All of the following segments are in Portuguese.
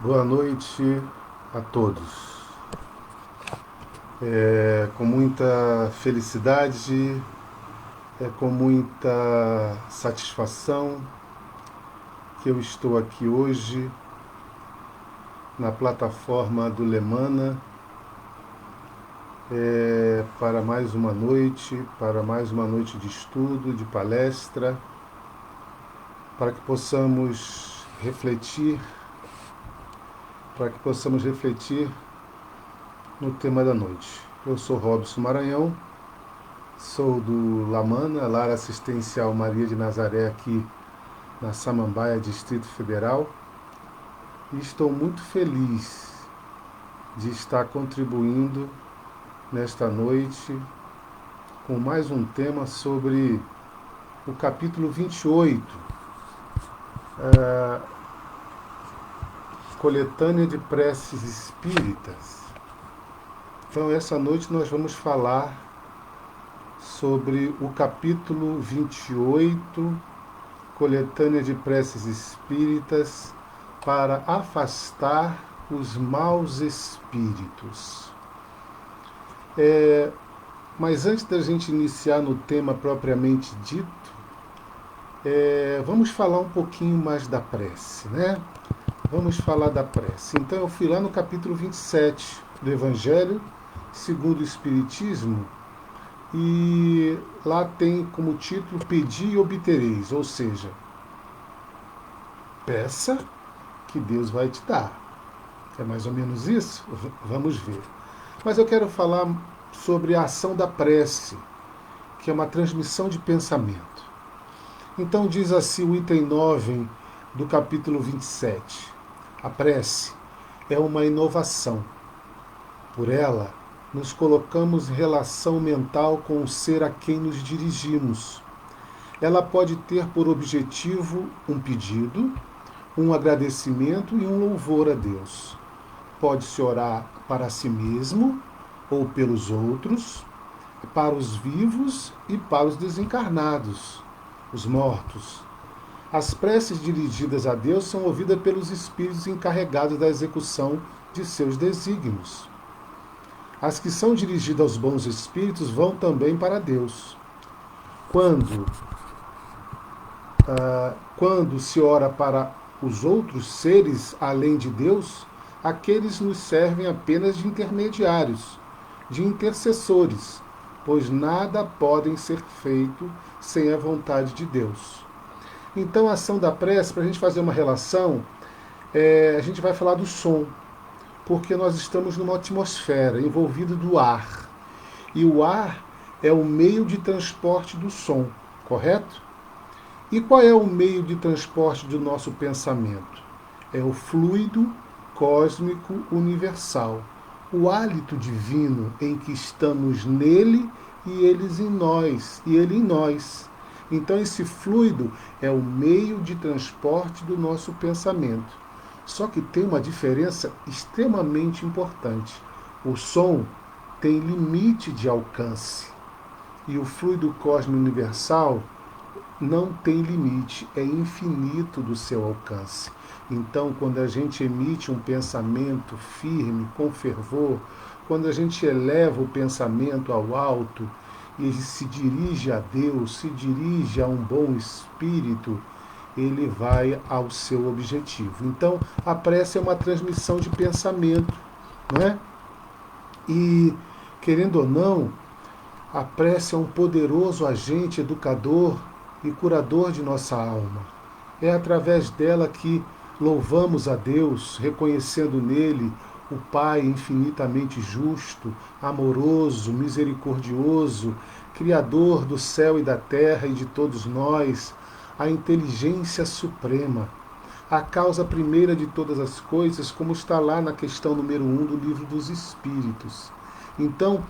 Boa noite a todos. Com muita felicidade, com muita satisfação que eu estou aqui hoje na plataforma do Lemana para mais uma noite de estudo, de palestra, para que possamos refletir no tema da noite. Eu sou Robson Maranhão, sou do Lamana, Lar Assistencial Maria de Nazaré, aqui na Samambaia, Distrito Federal, e estou muito feliz de estar contribuindo nesta noite com mais um tema sobre o capítulo 28, Coletânea de Preces Espíritas. Então, essa noite nós vamos falar sobre o capítulo 28, Coletânea de Preces Espíritas, para afastar os maus espíritos. Mas antes da gente iniciar no tema propriamente dito, vamos falar um pouquinho mais da prece, né? Vamos falar da prece. Então eu fui lá no capítulo 27 do Evangelho segundo o Espiritismo, e lá tem como título Pedi e obtereis, ou seja, peça que Deus vai te dar. É mais ou menos isso? Vamos ver. Mas eu quero falar sobre a ação da prece, que é uma transmissão de pensamento. Então diz assim o item 9 do capítulo 27. A prece é uma inovação. Por ela, nos colocamos em relação mental com o ser a quem nos dirigimos. Ela pode ter por objetivo um pedido, um agradecimento e um louvor a Deus. Pode-se orar para si mesmo ou pelos outros, para os vivos e para os desencarnados, os mortos. As preces dirigidas a Deus são ouvidas pelos espíritos encarregados da execução de seus desígnios. As que são dirigidas aos bons espíritos vão também para Deus. Quando se ora para os outros seres além de Deus, aqueles nos servem apenas de intermediários, de intercessores, pois nada podem ser feito sem a vontade de Deus. Então, a ação da prece, para a gente fazer uma relação, a gente vai falar do som, porque nós estamos numa atmosfera envolvida do ar. E o ar é o meio de transporte do som, correto? E qual é o meio de transporte do nosso pensamento? É o fluido cósmico universal, o hálito divino em que estamos nele e ele em nós. Então esse fluido é o meio de transporte do nosso pensamento. Só que tem uma diferença extremamente importante. O som tem limite de alcance e o fluido cósmico universal não tem limite, é infinito do seu alcance. Então, quando a gente emite um pensamento firme, com fervor, quando a gente eleva o pensamento ao alto e se dirige a Deus, se dirige a um bom espírito, ele vai ao seu objetivo. Então, a prece é uma transmissão de pensamento, não é? E, querendo ou não, a prece é um poderoso agente educador e curador de nossa alma. É através dela que louvamos a Deus, reconhecendo nele o Pai infinitamente justo, amoroso, misericordioso, Criador do céu e da terra e de todos nós, a inteligência suprema, a causa primeira de todas as coisas, como está lá na questão número 1 do Livro dos Espíritos. Então,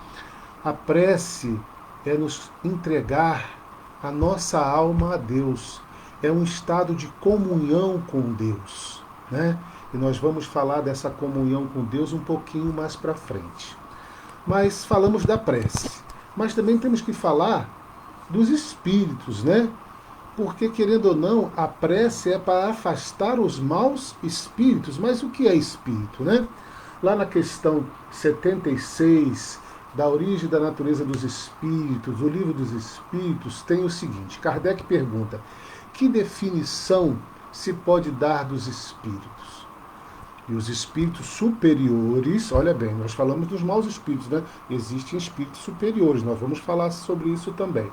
a prece é nos entregar a nossa alma a Deus, é um estado de comunhão com Deus, né? E nós vamos falar dessa comunhão com Deus um pouquinho mais para frente. Mas falamos da prece, mas também temos que falar dos espíritos, né? Porque, querendo ou não, a prece é para afastar os maus espíritos. Mas o que é espírito, né? Lá na questão 76 da origem da natureza dos espíritos, o livro dos espíritos, tem o seguinte: Kardec pergunta: que definição se pode dar dos espíritos? E os espíritos superiores, olha bem, nós falamos dos maus espíritos, né? Existem espíritos superiores, nós vamos falar sobre isso também.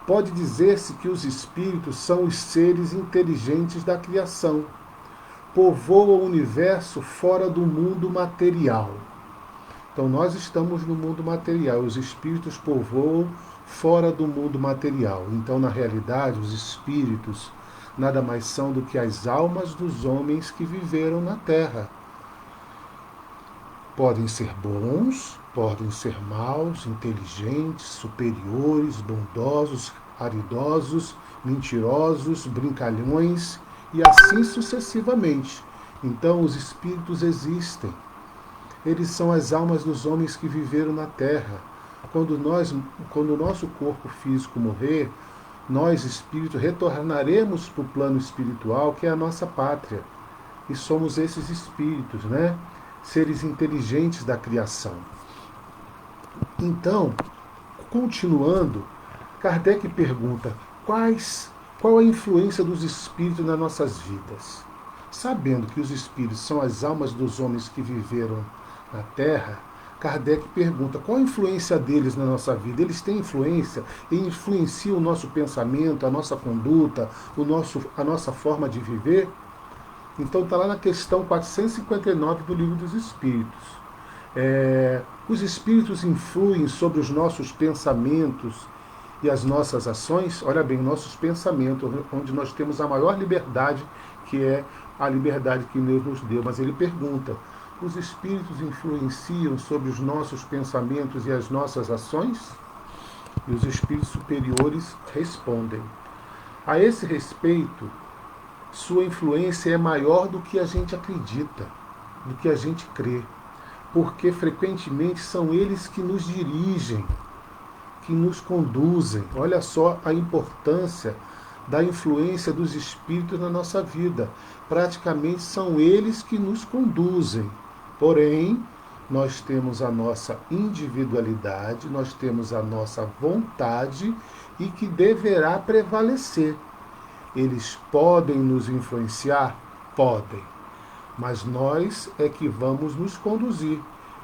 Pode dizer-se que os espíritos são os seres inteligentes da criação. Povoam o universo fora do mundo material. Então nós estamos no mundo material, os espíritos povoam fora do mundo material. Então, na realidade, os espíritos nada mais são do que as almas dos homens que viveram na Terra. Podem ser bons, podem ser maus, inteligentes, superiores, bondosos, aridosos, mentirosos, brincalhões e assim sucessivamente. Então, os espíritos existem. Eles são as almas dos homens que viveram na Terra. Quando o nosso corpo físico morrer, nós, espíritos, retornaremos para o plano espiritual, que é a nossa pátria. E somos esses espíritos, né? Seres inteligentes da criação. Então, continuando, Kardec pergunta: qual a influência dos espíritos nas nossas vidas? Sabendo que os espíritos são as almas dos homens que viveram na Terra, Kardec pergunta: qual a influência deles na nossa vida? Eles têm influência e influenciam o nosso pensamento, a nossa conduta, a nossa forma de viver? Então está lá na questão 459 do Livro dos Espíritos. Os espíritos influem sobre os nossos pensamentos e as nossas ações? Olha bem, nossos pensamentos, onde nós temos a maior liberdade, que é a liberdade que Deus nos deu. Mas ele pergunta: os espíritos influenciam sobre os nossos pensamentos e as nossas ações? E os espíritos superiores respondem: a esse respeito, sua influência é maior do que a gente acredita, do que a gente crê, porque frequentemente são eles que nos dirigem, que nos conduzem. Olha só a importância da influência dos espíritos na nossa vida. Praticamente são eles que nos conduzem. Porém, nós temos a nossa individualidade, nós temos a nossa vontade e que deverá prevalecer. Eles podem nos influenciar? Podem. Mas nós é que vamos nos conduzir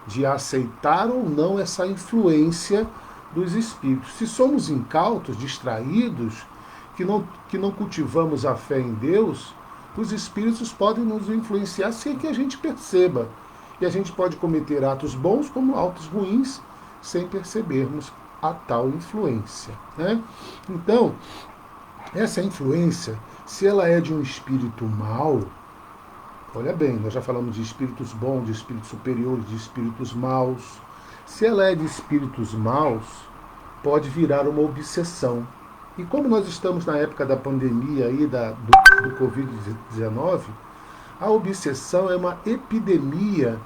de aceitar ou não essa influência dos espíritos. Se somos incautos, distraídos, que não cultivamos a fé em Deus, os espíritos podem nos influenciar sem que a gente perceba. E a gente pode cometer atos bons como atos ruins sem percebermos a tal influência, né? Então, essa influência, se ela é de um espírito mau, olha bem, nós já falamos de espíritos bons, de espíritos superiores, de espíritos maus. Se ela é de espíritos maus, pode virar uma obsessão. E como nós estamos na época da pandemia aí do Covid-19, a obsessão é uma epidemia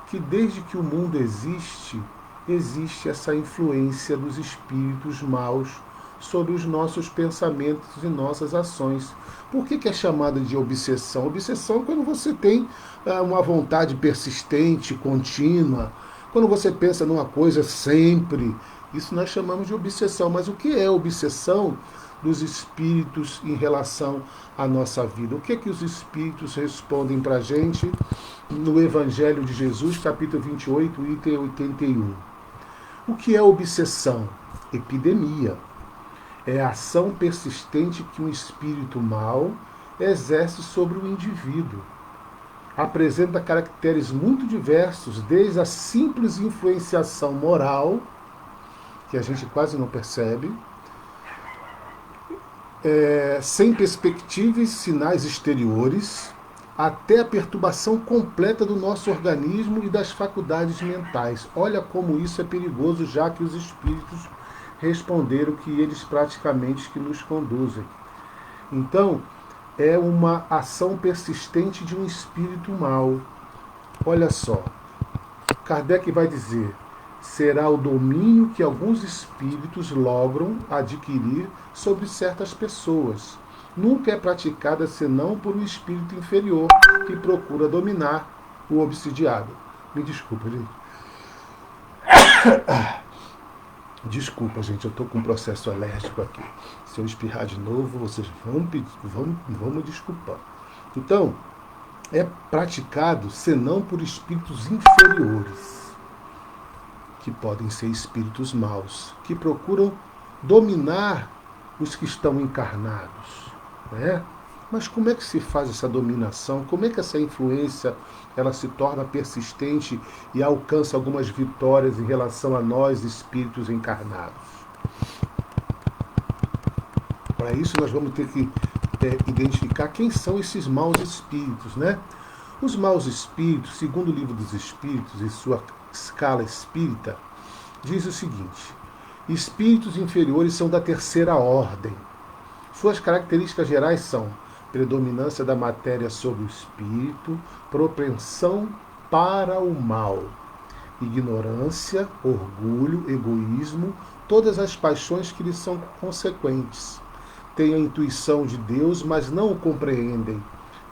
que desde que o mundo existe essa influência dos espíritos maus sobre os nossos pensamentos e nossas ações. Por que é chamada de obsessão? Obsessão é quando você tem uma vontade persistente, contínua, quando você pensa numa coisa sempre. Isso nós chamamos de obsessão. Mas o que é obsessão dos espíritos em relação à nossa vida? O que é que os espíritos respondem para a gente no Evangelho de Jesus, capítulo 28, item 81? O que é obsessão? Epidemia. É a ação persistente que um espírito mau exerce sobre o indivíduo. Apresenta caracteres muito diversos, desde a simples influenciação moral, que a gente quase não percebe, sem perspectivas e sinais exteriores, até a perturbação completa do nosso organismo e das faculdades mentais. Olha como isso é perigoso, já que os espíritos responderam que eles praticamente que nos conduzem. Então, é uma ação persistente de um espírito mau. Olha só, Kardec vai dizer: será o domínio que alguns espíritos logram adquirir sobre certas pessoas. Nunca é praticada senão por um espírito inferior que procura dominar o obsidiado. Me desculpa, gente. Desculpa, gente, eu estou com um processo alérgico aqui. Se eu espirrar de novo, vocês vão me desculpar. Então, é praticado senão por espíritos inferiores, que podem ser espíritos maus, que procuram dominar os que estão encarnados, né? Mas como é que se faz essa dominação? Como é que essa influência ela se torna persistente e alcança algumas vitórias em relação a nós, espíritos encarnados? Para isso nós vamos ter que identificar quem são esses maus espíritos, né? Os maus espíritos, segundo o Livro dos Espíritos e sua escala espírita, diz o seguinte: espíritos inferiores são da terceira ordem. Suas características gerais são predominância da matéria sobre o espírito, propensão para o mal, ignorância, orgulho, egoísmo, todas as paixões que lhes são consequentes. Têm a intuição de Deus, mas não o compreendem.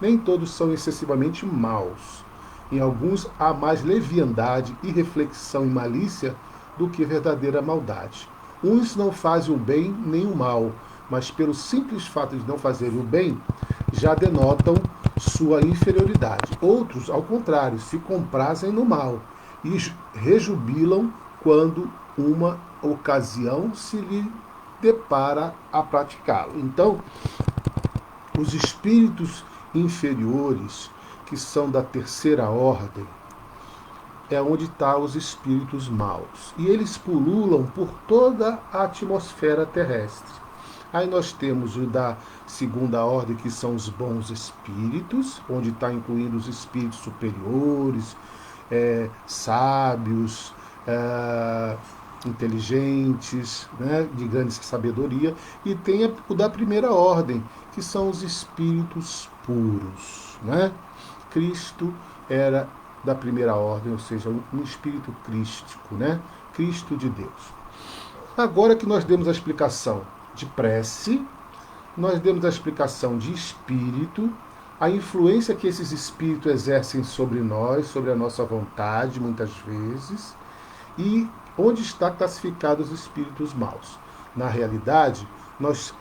Nem todos são excessivamente maus. Em alguns há mais leviandade, irreflexão e malícia do que verdadeira maldade. Uns não fazem o bem nem o mal, mas pelo simples fato de não fazerem o bem, já denotam sua inferioridade. Outros, ao contrário, se comprazem no mal e rejubilam quando uma ocasião se lhe depara a praticá-lo. Então, os espíritos inferiores, que são da terceira ordem, é onde estão os espíritos maus. E eles pululam por toda a atmosfera terrestre. Aí nós temos o da segunda ordem, que são os bons espíritos, onde está incluindo os espíritos superiores, sábios, inteligentes, né, de grande sabedoria. E tem o da primeira ordem, que são os espíritos puros, né? Cristo era da primeira ordem, ou seja, um espírito crístico, né? Cristo de Deus. Agora que nós demos a explicação de prece, nós demos a explicação de espírito, a influência que esses espíritos exercem sobre nós, sobre a nossa vontade, muitas vezes, e onde está classificados os espíritos maus. Na realidade,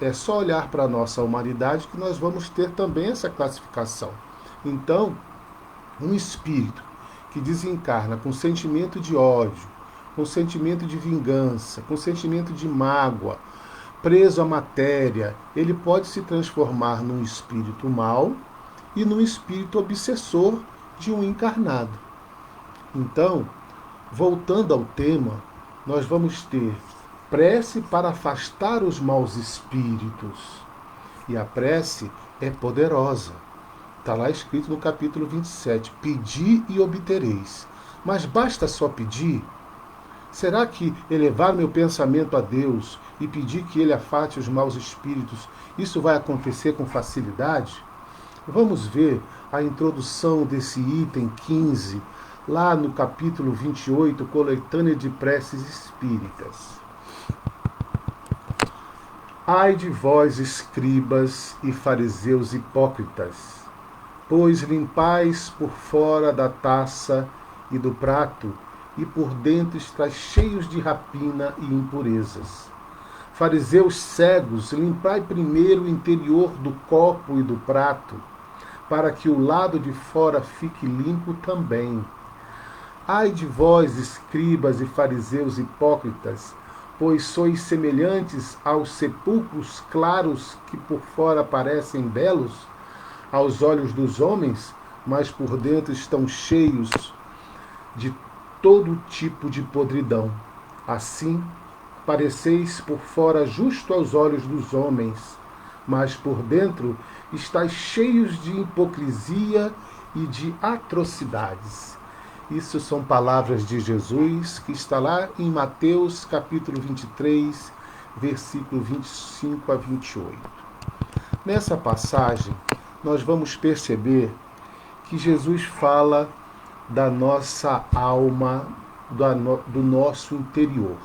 é só olhar para a nossa humanidade que nós vamos ter também essa classificação. Então, um espírito que desencarna com sentimento de ódio, com sentimento de vingança, com sentimento de mágoa, preso à matéria, ele pode se transformar num espírito mau e num espírito obsessor de um encarnado. Então, voltando ao tema, nós vamos ter prece para afastar os maus espíritos. E a prece é poderosa. Está lá escrito no capítulo 27, pedi e obtereis. Mas basta só pedir? Será que elevar meu pensamento a Deus e pedir que Ele afaste os maus espíritos, isso vai acontecer com facilidade? Vamos ver a introdução desse item 15, lá no capítulo 28, Coletânea de Preces Espíritas. Ai de vós, escribas e fariseus hipócritas, pois limpais por fora da taça e do prato, e por dentro estáis cheios de rapina e impurezas. Fariseus cegos, limpai primeiro o interior do copo e do prato, para que o lado de fora fique limpo também. Ai de vós, escribas e fariseus hipócritas, pois sois semelhantes aos sepulcros claros que por fora parecem belos aos olhos dos homens, mas por dentro estão cheios de todo tipo de podridão. Assim, pareceis por fora justo aos olhos dos homens, mas por dentro estáis cheios de hipocrisia e de atrocidades. Isso são palavras de Jesus, que está lá em Mateus capítulo 23, versículo 25 a 28. Nessa passagem, nós vamos perceber que Jesus fala da nossa alma, do nosso interior.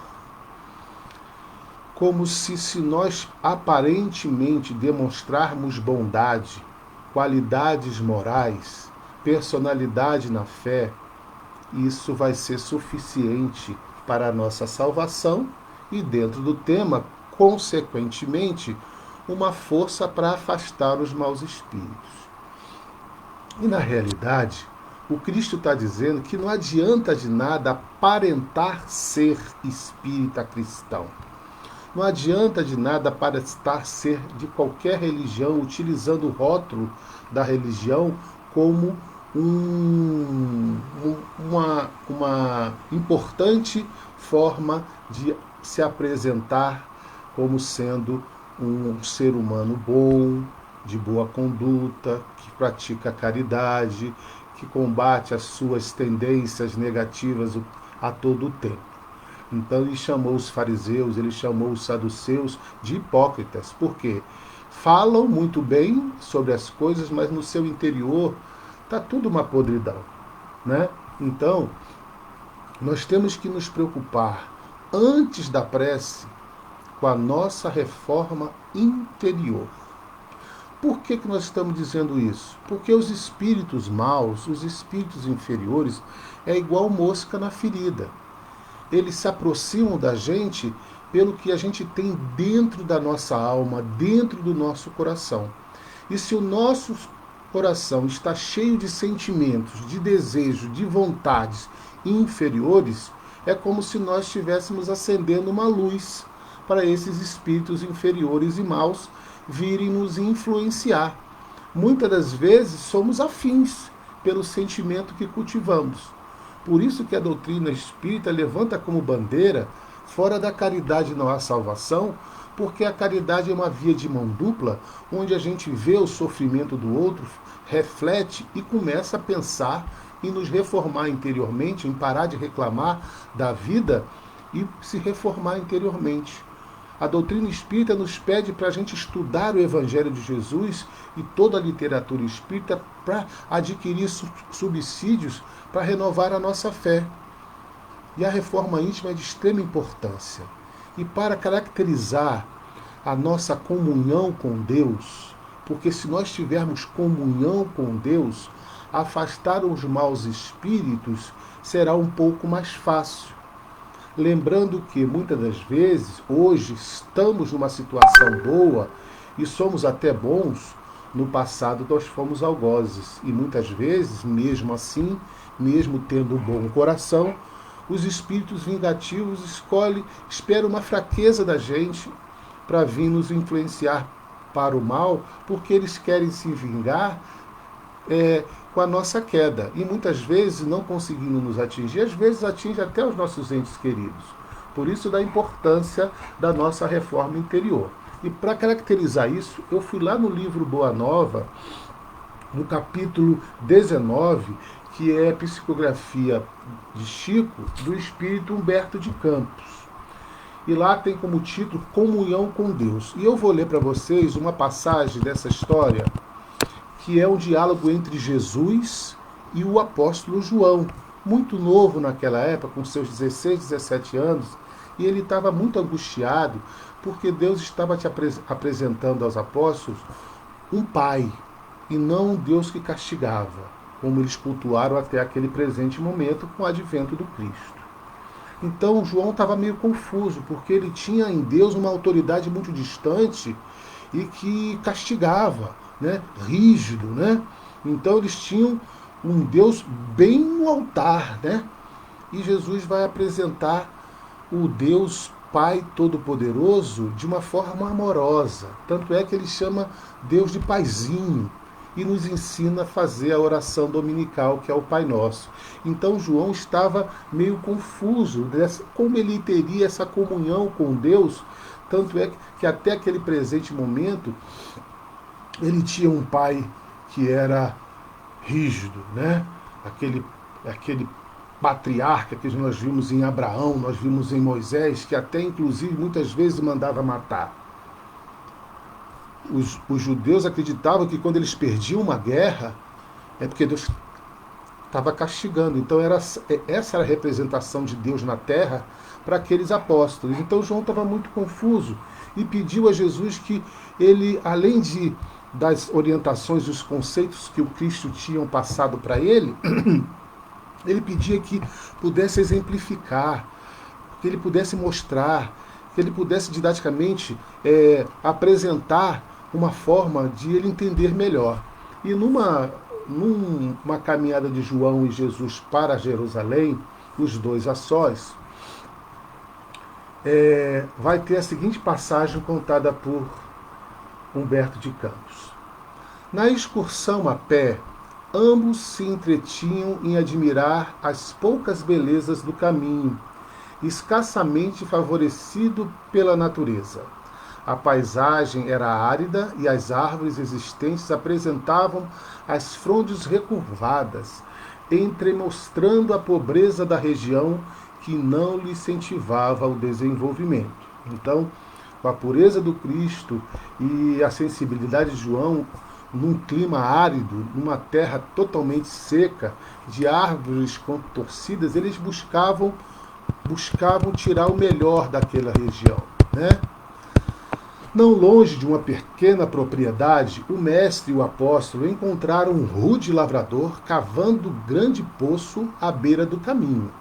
Como se nós aparentemente demonstrarmos bondade, qualidades morais, personalidade na fé, isso vai ser suficiente para a nossa salvação e, dentro do tema, consequentemente, uma força para afastar os maus espíritos. E, na realidade, o Cristo está dizendo que não adianta de nada aparentar ser espírita cristão. Não adianta de nada aparentar ser de qualquer religião, utilizando o rótulo da religião como uma importante forma de se apresentar como sendo um ser humano bom, de boa conduta, que pratica caridade, que combate as suas tendências negativas a todo o tempo. Então ele chamou os fariseus, ele chamou os saduceus de hipócritas. Por quê? Falam muito bem sobre as coisas, mas no seu interior está tudo uma podridão, né? Então, nós temos que nos preocupar, antes da prece, com a nossa reforma interior. Por que nós estamos dizendo isso? Porque os espíritos maus, os espíritos inferiores, é igual mosca na ferida. Eles se aproximam da gente pelo que a gente tem dentro da nossa alma, dentro do nosso coração. E se o nosso coração está cheio de sentimentos, de desejos, de vontades inferiores, é como se nós estivéssemos acendendo uma luz para esses espíritos inferiores e maus virem nos influenciar. Muitas das vezes somos afins pelo sentimento que cultivamos. Por isso que a doutrina espírita levanta como bandeira, fora da caridade não há salvação, porque a caridade é uma via de mão dupla, onde a gente vê o sofrimento do outro, reflete e começa a pensar em nos reformar interiormente, em parar de reclamar da vida e se reformar interiormente. A doutrina espírita nos pede para a gente estudar o Evangelho de Jesus e toda a literatura espírita para adquirir subsídios para renovar a nossa fé. E a reforma íntima é de extrema importância. E para caracterizar a nossa comunhão com Deus, porque se nós tivermos comunhão com Deus, afastar os maus espíritos será um pouco mais fácil. Lembrando que, muitas das vezes, hoje estamos numa situação boa e somos até bons, no passado nós fomos algozes. E muitas vezes, mesmo assim, mesmo tendo um bom coração, os espíritos vingativos esperam uma fraqueza da gente para vir nos influenciar para o mal, porque eles querem se vingar com a nossa queda. E muitas vezes, não conseguindo nos atingir, às vezes atinge até os nossos entes queridos. Por isso, da importância da nossa reforma interior. E para caracterizar isso, eu fui lá no livro Boa Nova, no capítulo 19, que é a psicografia de Chico, do espírito Humberto de Campos. E lá tem como título Comunhão com Deus. E eu vou ler para vocês uma passagem dessa história, que é um diálogo entre Jesus e o apóstolo João, muito novo naquela época, com seus 16, 17 anos, e ele estava muito angustiado, porque Deus estava te apresentando aos apóstolos um pai, e não um Deus que castigava, como eles cultuaram até aquele presente momento com o advento do Cristo. Então João estava meio confuso, porque ele tinha em Deus uma autoridade muito distante e que castigava, né? Rígido, né? Então eles tinham um Deus bem no altar, né? E Jesus vai apresentar o Deus Pai Todo-Poderoso de uma forma amorosa. Tanto é que ele chama Deus de Paizinho e nos ensina a fazer a oração dominical, que é o Pai Nosso. Então João estava meio confuso, como ele teria essa comunhão com Deus, tanto é que até aquele presente momento ele tinha um pai que era rígido, né? Aquele patriarca que nós vimos em Abraão, nós vimos em Moisés, que até inclusive muitas vezes mandava matar. Os judeus acreditavam que quando eles perdiam uma guerra, é porque Deus estava castigando. Então essa era a representação de Deus na terra para aqueles apóstolos. Então João estava muito confuso e pediu a Jesus que ele, além das orientações e os conceitos que o Cristo tinha passado para ele, ele pedia que pudesse exemplificar, que ele pudesse mostrar, que ele pudesse didaticamente apresentar uma forma de ele entender melhor. E numa caminhada de João e Jesus para Jerusalém, os dois a sós, vai ter a seguinte passagem contada por Humberto de Campos. Na excursão a pé, ambos se entretinham em admirar as poucas belezas do caminho, escassamente favorecido pela natureza. A paisagem era árida e as árvores existentes apresentavam as frondes recurvadas, entremostrando a pobreza da região que não lhe incentivava o desenvolvimento. Então, com a pureza do Cristo e a sensibilidade de João, num clima árido, numa terra totalmente seca, de árvores contorcidas, eles buscavam tirar o melhor daquela região, né? Não longe de uma pequena propriedade, o mestre e o apóstolo encontraram um rude lavrador cavando grande poço à beira do caminho.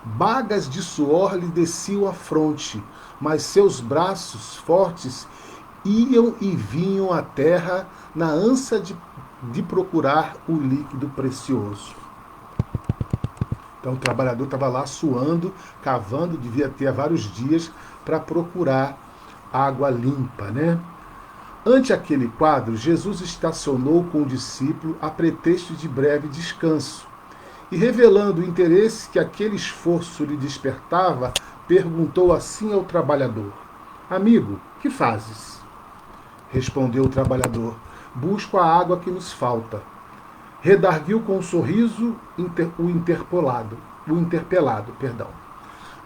Bagas de suor lhe desciam a fronte, mas seus braços fortes iam e vinham à terra na ânsia de procurar o líquido precioso. Então o trabalhador estava lá suando, cavando, devia ter há vários dias para procurar água limpa, né? Ante aquele quadro, Jesus estacionou com o discípulo a pretexto de breve descanso e, revelando o interesse que aquele esforço lhe despertava, perguntou assim ao trabalhador: Amigo, que fazes? Respondeu o trabalhador: Busco a água que nos falta. Redarguiu com um sorriso o interpelado.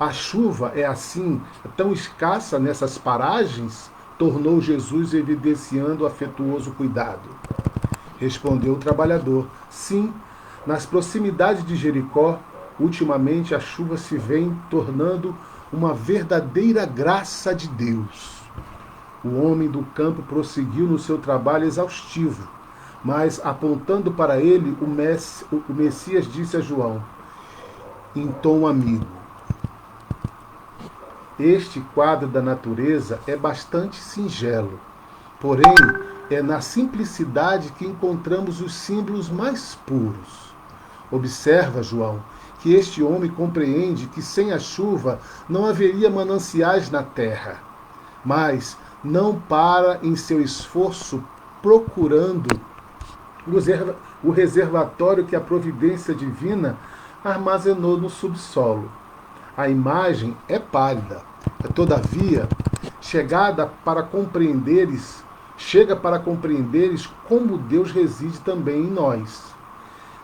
A chuva é assim, tão escassa nessas paragens? Tornou Jesus, evidenciando afetuoso cuidado. Respondeu o trabalhador: Sim, nas proximidades de Jericó, ultimamente a chuva se vem tornando uma verdadeira graça de Deus. O homem do campo prosseguiu no seu trabalho exaustivo, mas, apontando para ele, o Messias disse a João, em tom amigo: Este quadro da natureza é bastante singelo, porém é na simplicidade que encontramos os símbolos mais puros. Observa, João, que este homem compreende que sem a chuva não haveria mananciais na terra, mas não para em seu esforço procurando o reservatório que a providência divina armazenou no subsolo. A imagem é pálida, todavia chega para compreenderes como Deus reside também em nós.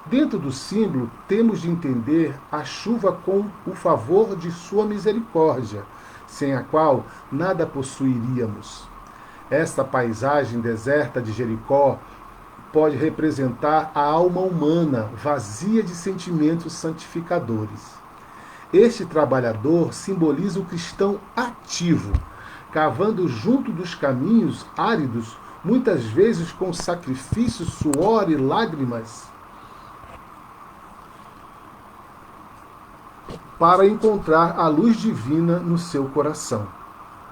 Dentro do símbolo, temos de entender a chuva com o favor de sua misericórdia, sem a qual nada possuiríamos. Esta paisagem deserta de Jericó pode representar a alma humana vazia de sentimentos santificadores. Este trabalhador simboliza o cristão ativo, cavando junto dos caminhos áridos, muitas vezes com sacrifício, suor e lágrimas, para encontrar a luz divina no seu coração.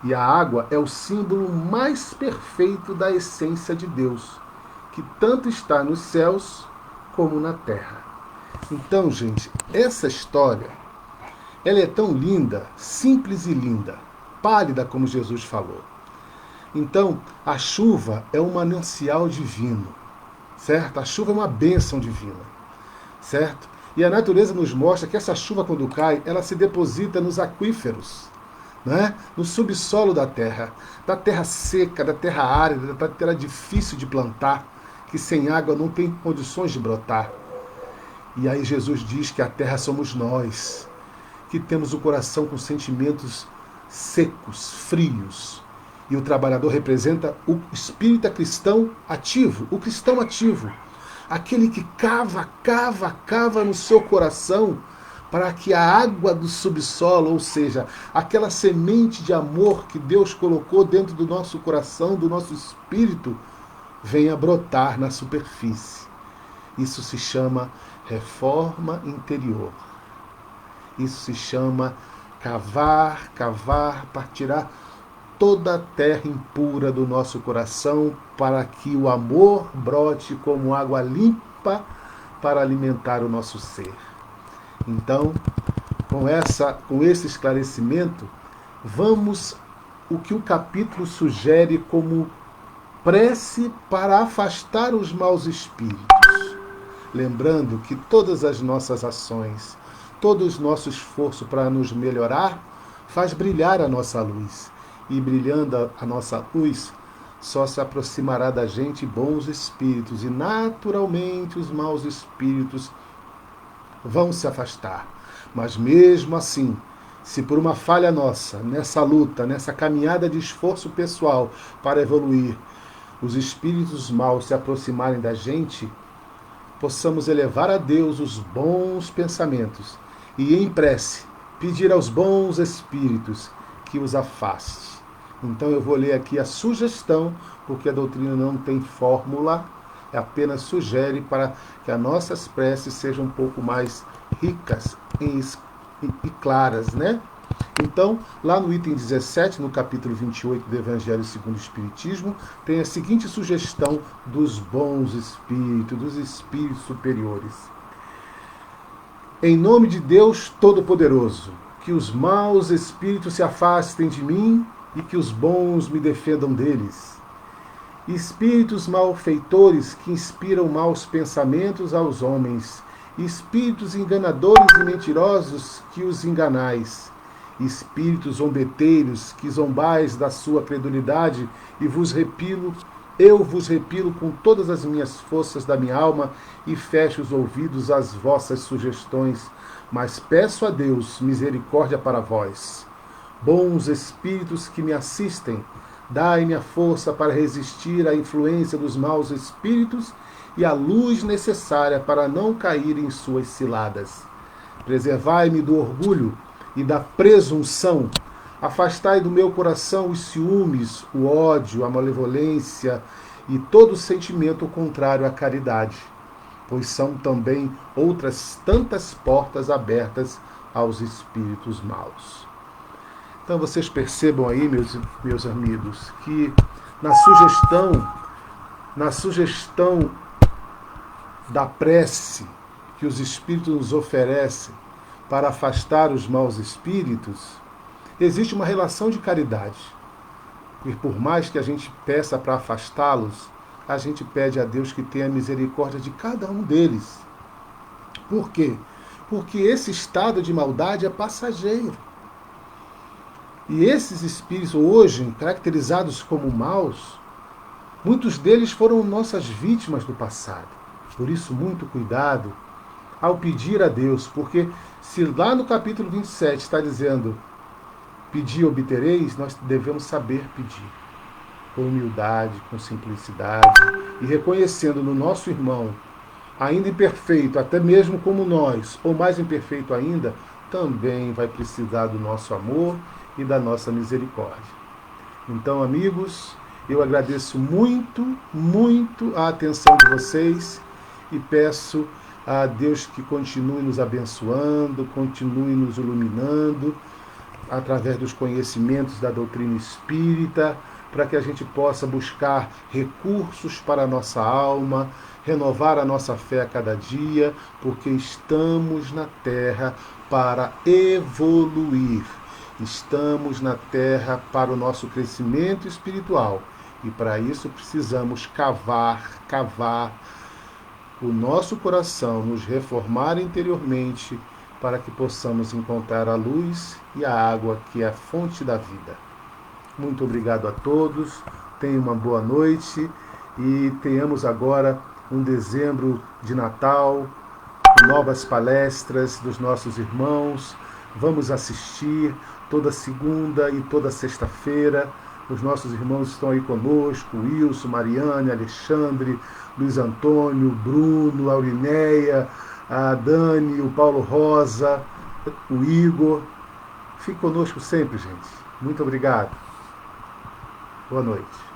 E a água é o símbolo mais perfeito da essência de Deus, que tanto está nos céus como na terra. Então, gente, essa história, ela é tão linda, simples e linda, pálida, como Jesus falou. Então, a chuva é um manancial divino, certo? A chuva é uma bênção divina, certo? E a natureza nos mostra que essa chuva, quando cai, ela se deposita nos aquíferos, né? No subsolo da terra seca, da terra árida, da terra difícil de plantar, que sem água não tem condições de brotar. E aí Jesus diz que a terra somos nós, que temos o coração com sentimentos secos, frios. E o trabalhador representa o espírita cristão ativo, o cristão ativo, aquele que cava no seu coração para que a água do subsolo, ou seja, aquela semente de amor que Deus colocou dentro do nosso coração, do nosso espírito, venha brotar na superfície. Isso se chama reforma interior. Isso se chama cavar para tirar toda a terra impura do nosso coração, para que o amor brote como água limpa para alimentar o nosso ser. Então, com esse esclarecimento, vamos o que o capítulo sugere como prece para afastar os maus espíritos. Lembrando que todas as nossas ações, todo o nosso esforço para nos melhorar, faz brilhar a nossa luz. E brilhando a nossa luz, só se aproximará da gente bons espíritos. E naturalmente os maus espíritos vão se afastar. Mas mesmo assim, se por uma falha nossa, nessa luta, nessa caminhada de esforço pessoal para evoluir, os espíritos maus se aproximarem da gente, possamos elevar a Deus os bons pensamentos e, em prece, pedir aos bons espíritos que os afaste. Então eu vou ler aqui a sugestão, porque a doutrina não tem fórmula, apenas sugere para que as nossas preces sejam um pouco mais ricas e claras, né? Então, lá no item 17, no capítulo 28 do Evangelho segundo o Espiritismo, tem a seguinte sugestão dos bons espíritos, dos espíritos superiores. Em nome de Deus Todo-Poderoso, que os maus espíritos se afastem de mim e que os bons me defendam deles. Espíritos malfeitores que inspiram maus pensamentos aos homens, espíritos enganadores e mentirosos que os enganais, espíritos zombeteiros que zombais da sua credulidade e eu vos repilo com todas as minhas forças da minha alma e fecho os ouvidos às vossas sugestões, mas peço a Deus misericórdia para vós. Bons espíritos que me assistem, dai-me a força para resistir à influência dos maus espíritos e a luz necessária para não cair em suas ciladas. Preservai-me do orgulho e da presunção. Afastai do meu coração os ciúmes, o ódio, a malevolência e todo sentimento contrário à caridade, pois são também outras tantas portas abertas aos espíritos maus. Então vocês percebam aí, meus amigos, que na sugestão da prece que os espíritos nos oferecem para afastar os maus espíritos, existe uma relação de caridade. E por mais que a gente peça para afastá-los, a gente pede a Deus que tenha misericórdia de cada um deles. Por quê? Porque esse estado de maldade é passageiro. E esses espíritos hoje, caracterizados como maus, muitos deles foram nossas vítimas do passado. Por isso, muito cuidado ao pedir a Deus, porque se lá no capítulo 27 está dizendo pedir e obtereis, nós devemos saber pedir, com humildade, com simplicidade, e reconhecendo no nosso irmão, ainda imperfeito, até mesmo como nós, ou mais imperfeito ainda, também vai precisar do nosso amor e da nossa misericórdia. Então, amigos, eu agradeço muito, muito a atenção de vocês e peço a Deus que continue nos abençoando, continue nos iluminando através dos conhecimentos da doutrina espírita, para que a gente possa buscar recursos para a nossa alma, renovar a nossa fé a cada dia, porque estamos na Terra para evoluir. Estamos na Terra para o nosso crescimento espiritual. E para isso precisamos cavar o nosso coração, nos reformar interiormente, para que possamos encontrar a luz e a água que é a fonte da vida. Muito obrigado a todos, tenham uma boa noite e tenhamos agora um dezembro de Natal, novas palestras dos nossos irmãos. Vamos assistir toda segunda e toda sexta-feira Os nossos irmãos estão aí conosco, Wilson, Mariane, Alexandre, Luiz Antônio, Bruno, Aurinéia, a Dani, o Paulo Rosa, o Igor. Fique conosco sempre, gente. Muito obrigado. Boa noite.